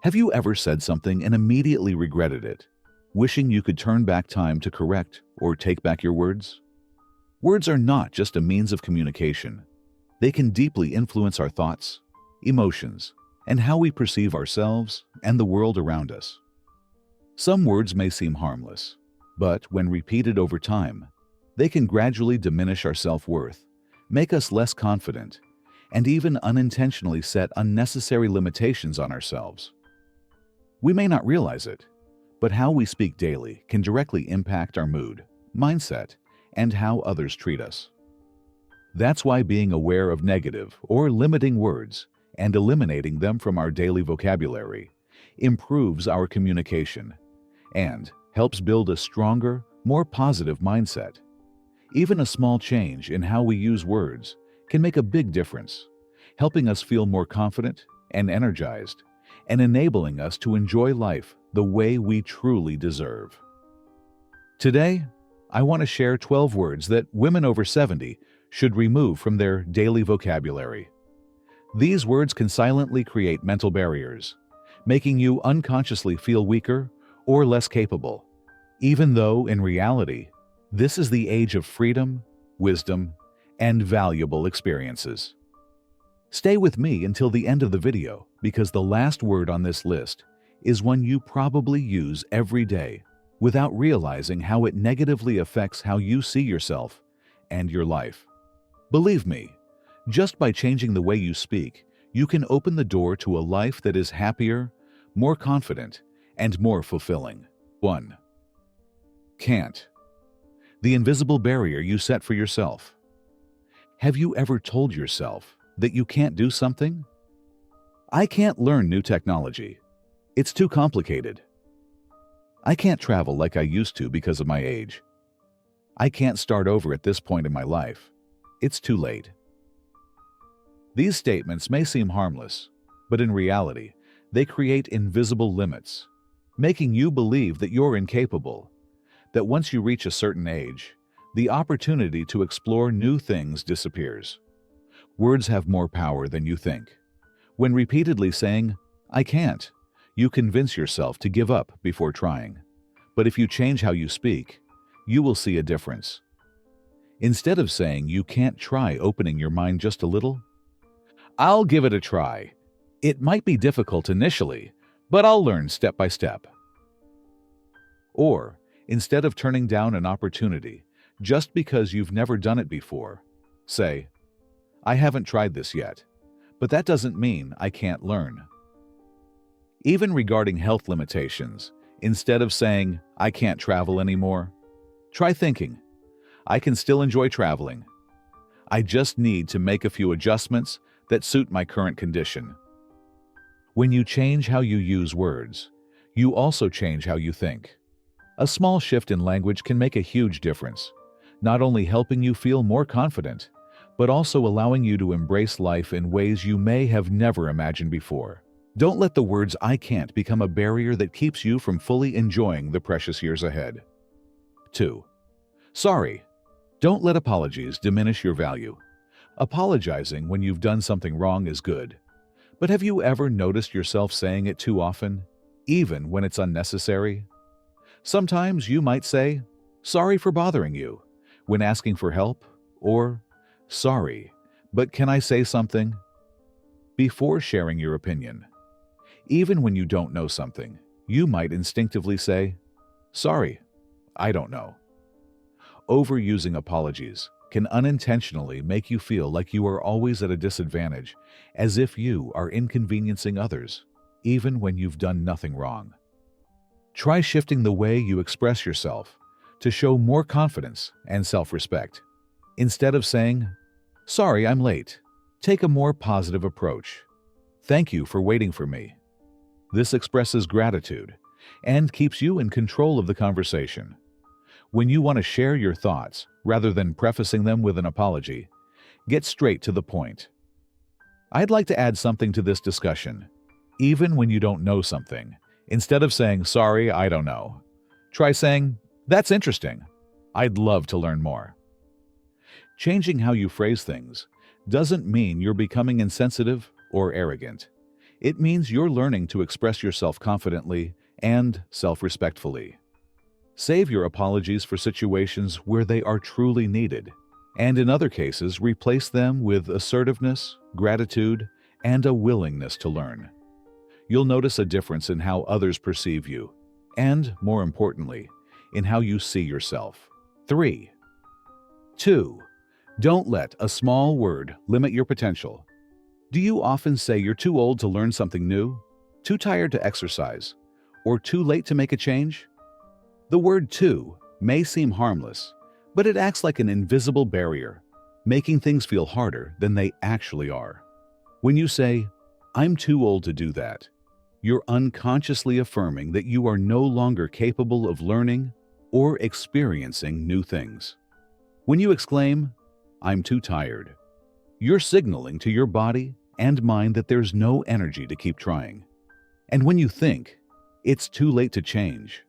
Have you ever said something and immediately regretted it, wishing you could turn back time to correct or take back your words? Words are not just a means of communication. They can deeply influence our thoughts, emotions, and how we perceive ourselves and the world around us. Some words may seem harmless, but when repeated over time, they can gradually diminish our self-worth, make us less confident, and even unintentionally set unnecessary limitations on ourselves. We may not realize it, but how we speak daily can directly impact our mood, mindset, and how others treat us. That's why being aware of negative or limiting words and eliminating them from our daily vocabulary improves our communication and helps build a stronger, more positive mindset. Even a small change in how we use words can make a big difference, helping us feel more confident and energized, and enabling us to enjoy life the way we truly deserve. Today, I want to share 12 words that women over 70 should remove from their daily vocabulary. These words can silently create mental barriers, making you unconsciously feel weaker or less capable, even though in reality, this is the age of freedom, wisdom, and valuable experiences. Stay with me until the end of the video because the last word on this list is one you probably use every day without realizing how it negatively affects how you see yourself and your life. Believe me, just by changing the way you speak, you can open the door to a life that is happier, more confident, and more fulfilling. 1. Can't. The invisible barrier you set for yourself. Have you ever told yourself that you can't do something? I can't learn new technology. It's too complicated. I can't travel like I used to because of my age. I can't start over at this point in my life. It's too late. These statements may seem harmless, but in reality, they create invisible limits, making you believe that you're incapable, that once you reach a certain age, the opportunity to explore new things disappears. Words have more power than you think. When repeatedly saying, "I can't," you convince yourself to give up before trying. But if you change how you speak, you will see a difference. Instead of saying you can't try opening your mind just a little, "I'll give it a try. It might be difficult initially, but I'll learn step by step." Or, instead of turning down an opportunity just because you've never done it before, say, "I haven't tried this yet, but that doesn't mean I can't learn." Even regarding health limitations, instead of saying, "I can't travel anymore," try thinking, "I can still enjoy traveling. I just need to make a few adjustments that suit my current condition." When you change how you use words, you also change how you think. A small shift in language can make a huge difference, not only helping you feel more confident, but also allowing you to embrace life in ways you may have never imagined before. Don't let the words "I can't" become a barrier that keeps you from fully enjoying the precious years ahead. 2. Sorry. Don't let apologies diminish your value. Apologizing when you've done something wrong is good, but have you ever noticed yourself saying it too often, even when it's unnecessary? Sometimes you might say, "Sorry for bothering you," when asking for help, or "Sorry, but can I say something?" before sharing your opinion. Even when you don't know something, you might instinctively say, "Sorry, I don't know." Overusing apologies can unintentionally make you feel like you are always at a disadvantage, as if you are inconveniencing others, even when you've done nothing wrong. Try shifting the way you express yourself to show more confidence and self-respect. Instead of saying, "Sorry, I'm late," take a more positive approach. "Thank you for waiting for me." This expresses gratitude and keeps you in control of the conversation. When you want to share your thoughts, rather than prefacing them with an apology, get straight to the point. I'd like to add something to this discussion. Even when you don't know something, instead of saying, "Sorry, I don't know," try saying, "That's interesting. I'd love to learn more." Changing how you phrase things doesn't mean you're becoming insensitive or arrogant. It means you're learning to express yourself confidently and self-respectfully. Save your apologies for situations where they are truly needed, and in other cases, replace them with assertiveness, gratitude, and a willingness to learn. You'll notice a difference in how others perceive you, and, more importantly, in how you see yourself. 3. 2. Don't let a small word limit your potential. Do you often say you're too old to learn something new, too tired to exercise, or too late to make a change? The word too may seem harmless, but it acts like an invisible barrier, making things feel harder than they actually are. When you say, "I'm too old to do that," you're unconsciously affirming that you are no longer capable of learning or experiencing new things. When you exclaim, "I'm too tired," you're signaling to your body and mind that there's no energy to keep trying. And when you think, "It's too late to change,"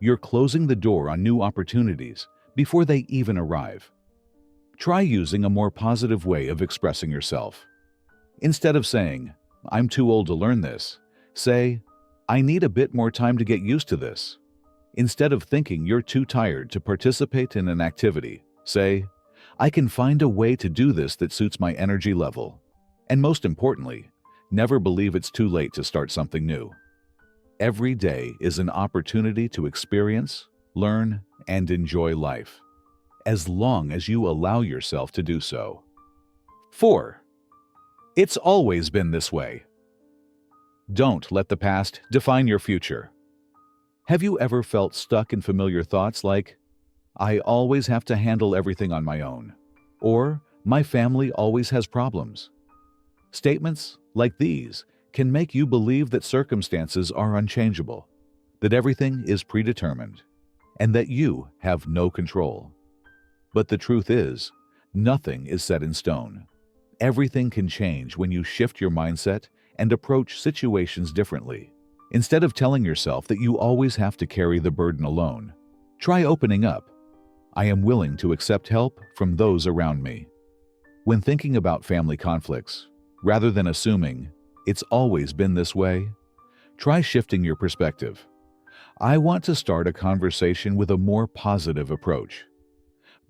you're closing the door on new opportunities before they even arrive. Try using a more positive way of expressing yourself. Instead of saying, "I'm too old to learn this," say, "I need a bit more time to get used to this." Instead of thinking you're too tired to participate in an activity, say, "I can find a way to do this that suits my energy level." And most importantly, never believe it's too late to start something new. Every day is an opportunity to experience, learn, and enjoy life, as long as you allow yourself to do so. 4. It's always been this way. Don't let the past define your future. Have you ever felt stuck in familiar thoughts like, "I always have to handle everything on my own," or "My family always has problems"? Statements like these can make you believe that circumstances are unchangeable, that everything is predetermined, and that you have no control. But the truth is, nothing is set in stone. Everything can change when you shift your mindset and approach situations differently. Instead of telling yourself that you always have to carry the burden alone, try opening up. "I am willing to accept help from those around me." When thinking about family conflicts, rather than assuming, "It's always been this way," try shifting your perspective. "I want to start a conversation with a more positive approach."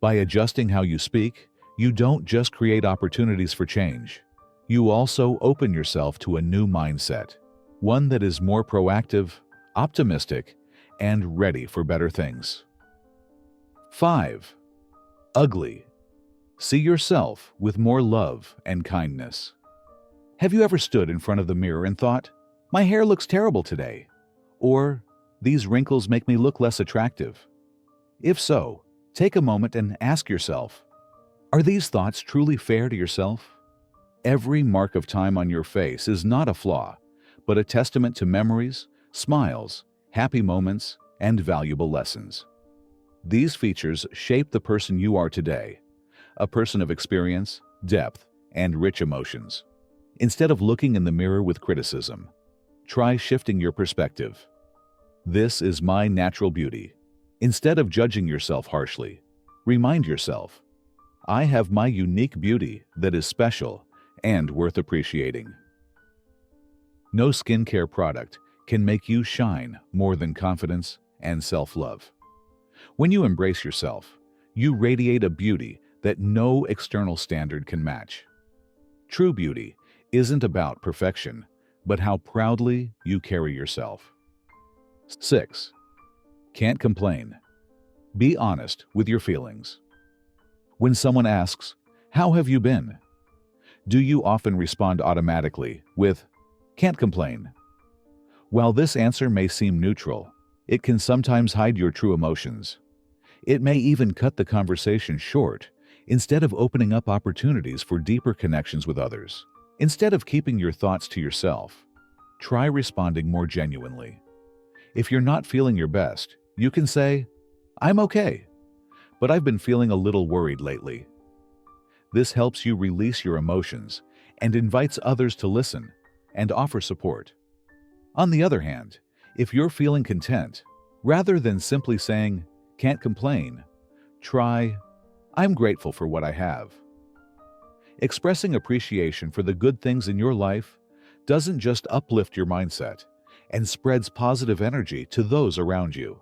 By adjusting how you speak, you don't just create opportunities for change. You also open yourself to a new mindset, one that is more proactive, optimistic, and ready for better things. 5. Ugly. See yourself with more love and kindness. Have you ever stood in front of the mirror and thought, "My hair looks terrible today," or "These wrinkles make me look less attractive"? If so, take a moment and ask yourself, are these thoughts truly fair to yourself? Every mark of time on your face is not a flaw, but a testament to memories, smiles, happy moments, and valuable lessons. These features shape the person you are today, a person of experience, depth, and rich emotions. Instead of looking in the mirror with criticism, try shifting your perspective. "This is my natural beauty." Instead of judging yourself harshly, remind yourself, "I have my unique beauty that is special and worth appreciating." No skincare product can make you shine more than confidence and self-love. When you embrace yourself, you radiate a beauty that no external standard can match. True beauty isn't about perfection, but how proudly you carry yourself. 6. Can't complain. Be honest with your feelings. When someone asks, "How have you been?" do you often respond automatically with, "Can't complain"? While this answer may seem neutral, it can sometimes hide your true emotions. It may even cut the conversation short instead of opening up opportunities for deeper connections with others. Instead of keeping your thoughts to yourself, try responding more genuinely. If you're not feeling your best, you can say, "I'm okay, but I've been feeling a little worried lately." This helps you release your emotions and invites others to listen and offer support. On the other hand, if you're feeling content, rather than simply saying, "Can't complain," try, "I'm grateful for what I have." Expressing appreciation for the good things in your life doesn't just uplift your mindset and spreads positive energy to those around you.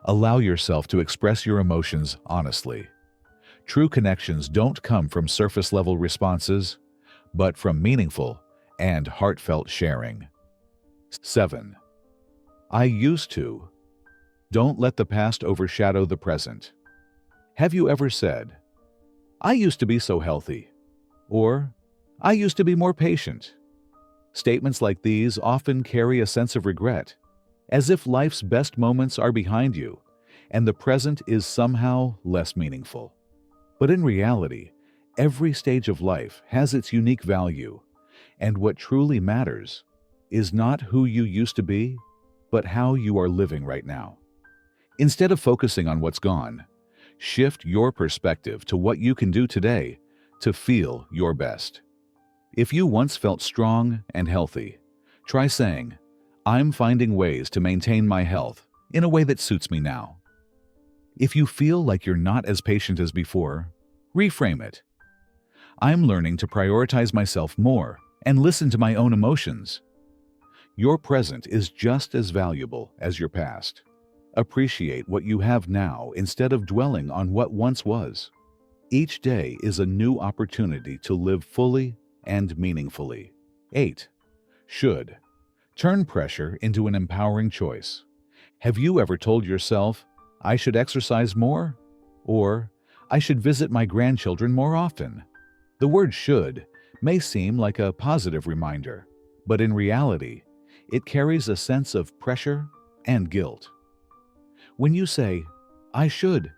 Allow yourself to express your emotions honestly. True connections don't come from surface-level responses, but from meaningful and heartfelt sharing. 7. I used to. Don't let the past overshadow the present. Have you ever said, "I used to be so healthy," or "I used to be more patient"? Statements like these often carry a sense of regret, as if life's best moments are behind you and the present is somehow less meaningful. But in reality, every stage of life has its unique value, and what truly matters is not who you used to be, but how you are living right now. Instead of focusing on what's gone, shift your perspective to what you can do today to feel your best. If you once felt strong and healthy, try saying, "I'm finding ways to maintain my health in a way that suits me now." If you feel like you're not as patient as before, reframe it. "I'm learning to prioritize myself more and listen to my own emotions." Your present is just as valuable as your past. Appreciate what you have now instead of dwelling on what once was. Each day is a new opportunity to live fully and meaningfully. 8. Should. Turn pressure into an empowering choice. Have you ever told yourself, "I should exercise more," or "I should visit my grandchildren more often"? The word "should" may seem like a positive reminder, but in reality, it carries a sense of pressure and guilt. When you say, "I should,"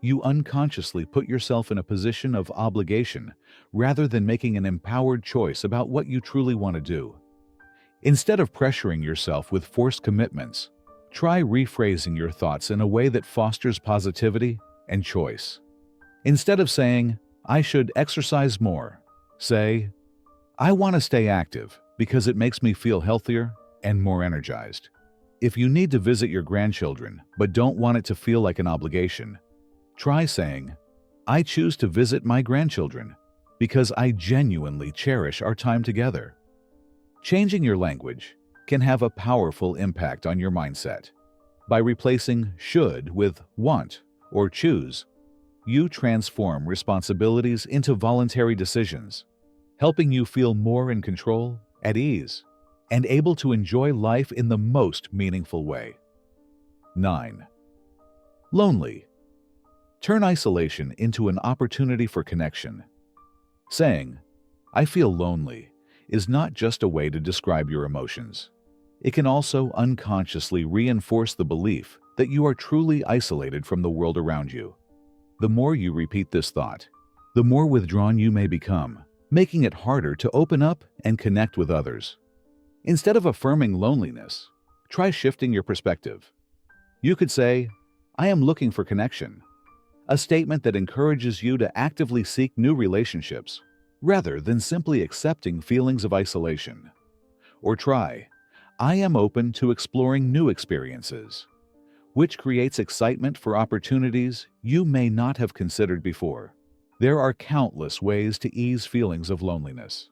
you unconsciously put yourself in a position of obligation rather than making an empowered choice about what you truly want to do. Instead of pressuring yourself with forced commitments, try rephrasing your thoughts in a way that fosters positivity and choice. Instead of saying, "I should exercise more," say, "I want to stay active because it makes me feel healthier and more energized." If you need to visit your grandchildren but don't want it to feel like an obligation, try saying, "I choose to visit my grandchildren because I genuinely cherish our time together." Changing your language can have a powerful impact on your mindset. By replacing should with want or choose, you transform responsibilities into voluntary decisions, helping you feel more in control, at ease, and able to enjoy life in the most meaningful way. 9. Lonely. Turn isolation into an opportunity for connection. Saying, "I feel lonely," is not just a way to describe your emotions. It can also unconsciously reinforce the belief that you are truly isolated from the world around you. The more you repeat this thought, the more withdrawn you may become, making it harder to open up and connect with others. Instead of affirming loneliness, try shifting your perspective. You could say, "I am looking for connection," a statement that encourages you to actively seek new relationships rather than simply accepting feelings of isolation. Or try, "I am open to exploring new experiences," which creates excitement for opportunities you may not have considered before. There are countless ways to ease feelings of loneliness.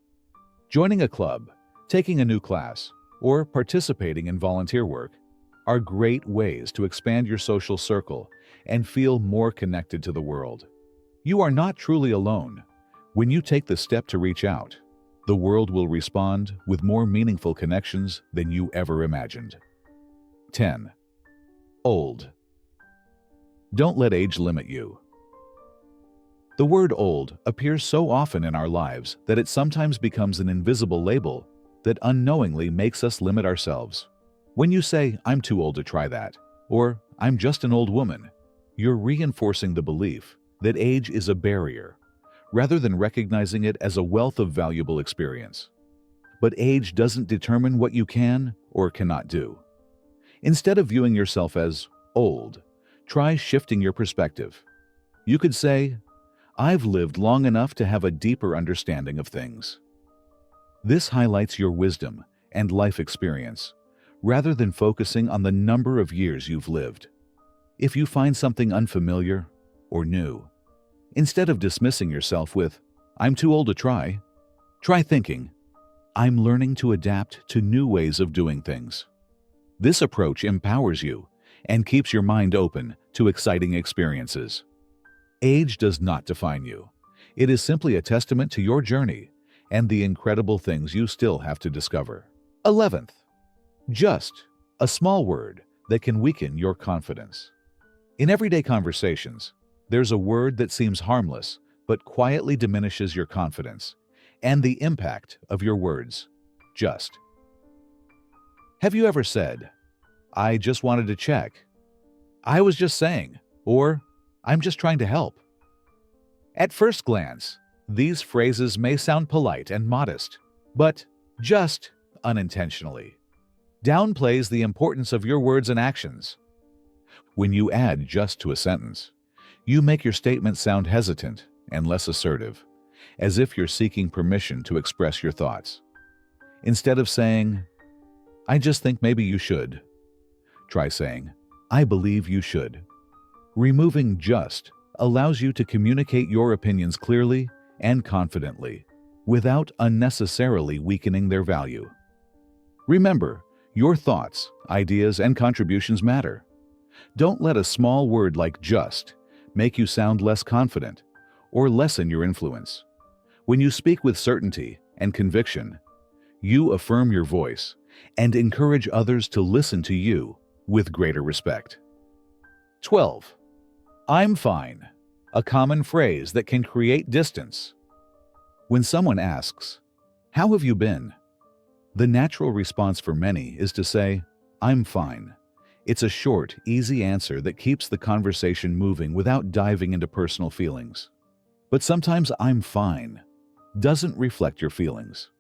Joining a club, taking a new class, or participating in volunteer work are great ways to expand your social circle and feel more connected to the world. You are not truly alone. When you take the step to reach out, the world will respond with more meaningful connections than you ever imagined. 10. Old. Don't let age limit you. The word old appears so often in our lives that it sometimes becomes an invisible label that unknowingly makes us limit ourselves. When you say, "I'm too old to try that," or "I'm just an old woman," you're reinforcing the belief that age is a barrier, rather than recognizing it as a wealth of valuable experience. But age doesn't determine what you can or cannot do. Instead of viewing yourself as old, try shifting your perspective. You could say, "I've lived long enough to have a deeper understanding of things." This highlights your wisdom and life experience, rather than focusing on the number of years you've lived. If you find something unfamiliar or new, instead of dismissing yourself with, "I'm too old to try," try thinking, I'm learning to adapt to new ways of doing things. This approach empowers you and keeps your mind open to exciting experiences. Age does not define you. It is simply a testament to your journey and the incredible things you still have to discover. 11th, just, a small word that can weaken your confidence. In everyday conversations, there's a word that seems harmless but quietly diminishes your confidence and the impact of your words. Just. Have you ever said, "I just wanted to check," "I was just saying," or "I'm just trying to help"? At first glance, these phrases may sound polite and modest, but just, unintentionally, downplays the importance of your words and actions. When you add "just" to a sentence, you make your statement sound hesitant and less assertive, as if you're seeking permission to express your thoughts. Instead of saying, "I just think maybe you should," try saying, "I believe you should." Removing "just" allows you to communicate your opinions clearly and confidently, without unnecessarily weakening their value. Remember, your thoughts, ideas, and contributions matter. Don't let a small word like "just" make you sound less confident or lessen your influence. When you speak with certainty and conviction, you affirm your voice and encourage others to listen to you with greater respect. 12. I'm fine, a common phrase that can create distance. When someone asks, "How have you been?" the natural response for many is to say, "I'm fine." It's a short, easy answer that keeps the conversation moving without diving into personal feelings. But sometimes "I'm fine" doesn't reflect your feelings.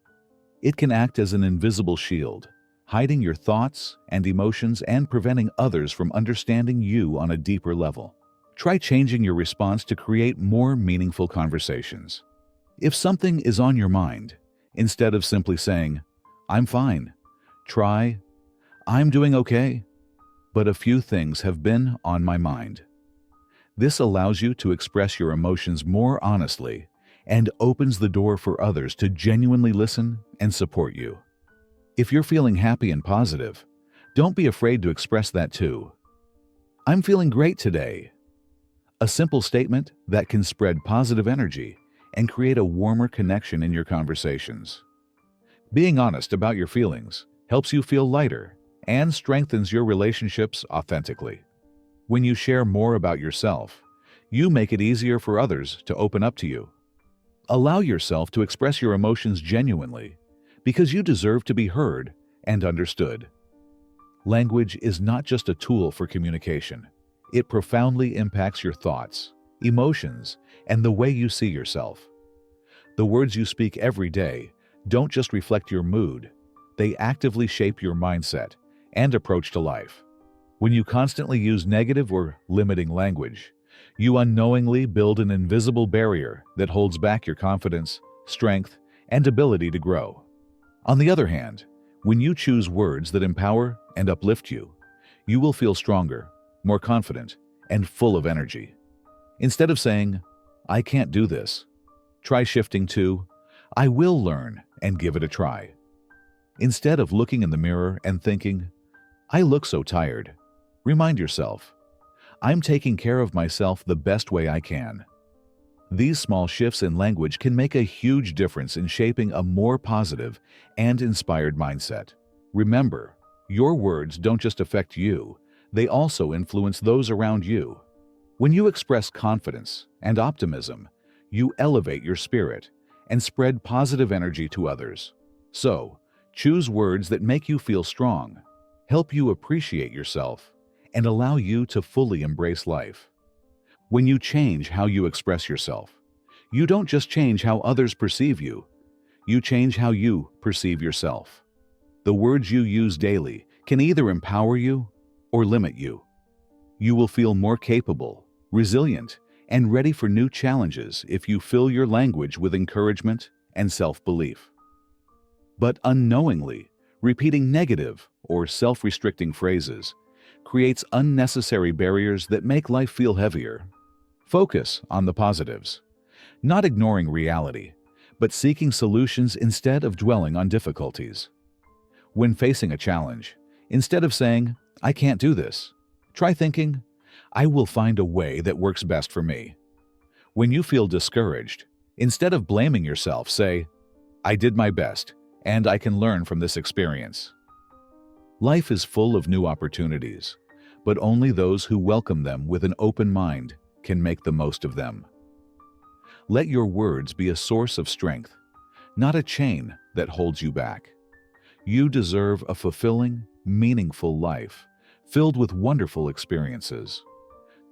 It can act as an invisible shield, hiding your thoughts and emotions and preventing others from understanding you on a deeper level. Try changing your response to create more meaningful conversations. If something is on your mind, instead of simply saying, "I'm fine," try, "I'm doing okay, but a few things have been on my mind." This allows you to express your emotions more honestly and opens the door for others to genuinely listen and support you. If you're feeling happy and positive, don't be afraid to express that too. "I'm feeling great today." A simple statement that can spread positive energy and create a warmer connection in your conversations. Being honest about your feelings helps you feel lighter and strengthens your relationships authentically. When you share more about yourself, you make it easier for others to open up to you. Allow yourself to express your emotions genuinely, because you deserve to be heard and understood. Language is not just a tool for communication. It profoundly impacts your thoughts, emotions, and the way you see yourself. The words you speak every day don't just reflect your mood, they actively shape your mindset and approach to life. When you constantly use negative or limiting language, you unknowingly build an invisible barrier that holds back your confidence, strength, and ability to grow. On the other hand, when you choose words that empower and uplift you, you will feel stronger, more confident, and full of energy. Instead of saying, "I can't do this," try shifting to, "I will learn and give it a try." Instead of looking in the mirror and thinking, "I look so tired," remind yourself, "I'm taking care of myself the best way I can." These small shifts in language can make a huge difference in shaping a more positive and inspired mindset. Remember, your words don't just affect you, they also influence those around you. When you express confidence and optimism, you elevate your spirit and spread positive energy to others. So, choose words that make you feel strong, help you appreciate yourself, and allow you to fully embrace life. When you change how you express yourself, you don't just change how others perceive you, you change how you perceive yourself. The words you use daily can either empower you or limit you. You will feel more capable, resilient, and ready for new challenges if you fill your language with encouragement and self-belief. But unknowingly, repeating negative or self-restricting phrases creates unnecessary barriers that make life feel heavier. Focus on the positives, not ignoring reality, but seeking solutions instead of dwelling on difficulties. When facing a challenge, instead of saying, "I can't do this," try thinking, "I will find a way that works best for me." When you feel discouraged, instead of blaming yourself, say, "I did my best, and I can learn from this experience." Life is full of new opportunities, but only those who welcome them with an open mind can make the most of them. Let your words be a source of strength, not a chain that holds you back. You deserve a fulfilling, meaningful life, filled with wonderful experiences.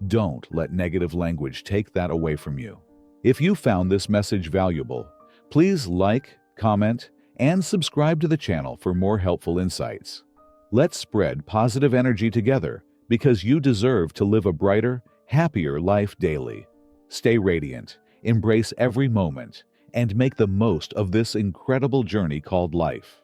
Don't let negative language take that away from you. If you found this message valuable, please like, comment, and subscribe to the channel for more helpful insights. Let's spread positive energy together because you deserve to live a brighter, happier life daily. Stay radiant, embrace every moment, and make the most of this incredible journey called life.